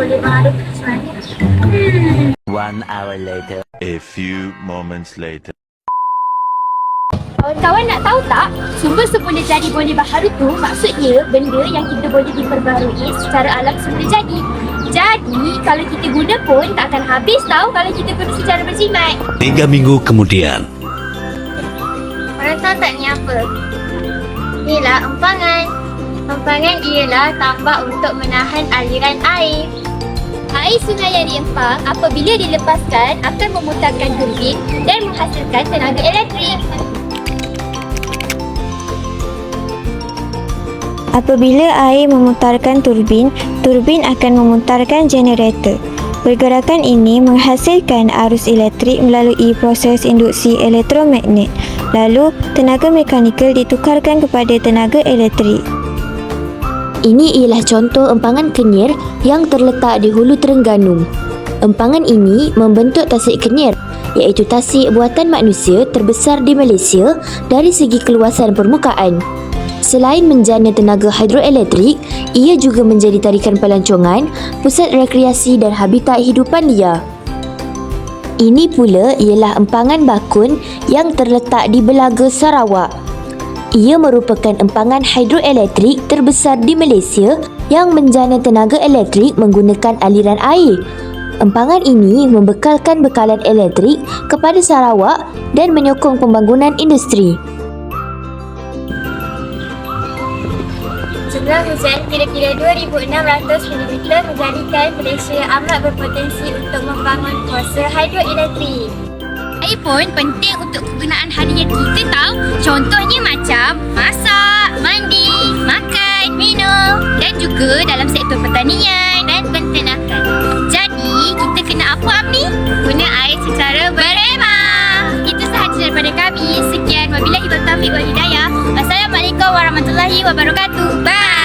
boleh baru macam mana? 1 hour later. A few moments later. Kawan-kawan nak tahu tak, sumber semula jadi boleh baharu tu maksudnya benda yang kita boleh diperbarui secara alam semula jadi. Jadi, kalau kita guna pun tak akan habis tau kalau kita guna secara berjimat. 3 minggu kemudian. Korang tahu tak ni apa? Inilah empangan. Empangan ialah tambak untuk menahan aliran air. Air sungai yang diempang apabila dilepaskan akan memutarkan turbin dan menghasilkan tenaga elektrik. Apabila air memutarkan turbin, turbin akan memutarkan generator. Pergerakan ini menghasilkan arus elektrik melalui proses induksi elektromagnet. Lalu, tenaga mekanikal ditukarkan kepada tenaga elektrik. Ini ialah contoh empangan kenyir yang terletak di Hulu Terengganu. Empangan ini membentuk tasik kenyir, iaitu tasik buatan manusia terbesar di Malaysia dari segi keluasan permukaan. Selain menjana tenaga hidroelektrik, ia juga menjadi tarikan pelancongan, pusat rekreasi dan habitat hidupan liar. Ini pula ialah empangan bakun yang terletak di Belaga, Sarawak. Ia merupakan empangan hidroelektrik terbesar di Malaysia yang menjana tenaga elektrik menggunakan aliran air. Empangan ini membekalkan bekalan elektrik kepada Sarawak dan menyokong pembangunan industri. Jumlah hujan kira-kira 2,600 mm menjadikan Malaysia amat berpotensi untuk membangun kuasa hidroelektrik. Air pun penting untuk kegunaan harian kita tahu. Contohnya macam masak, mandi, makan, minum dan juga dalam sektor pertanian dan penternakan. Jadi, kita kena apa Amni? Guna air secara berhemah. Itu sahaja daripada kami. Sekian, wabillahi taufiq wal hidayah. Wassalamualaikum warahmatullahi wabarakatuh. Bye.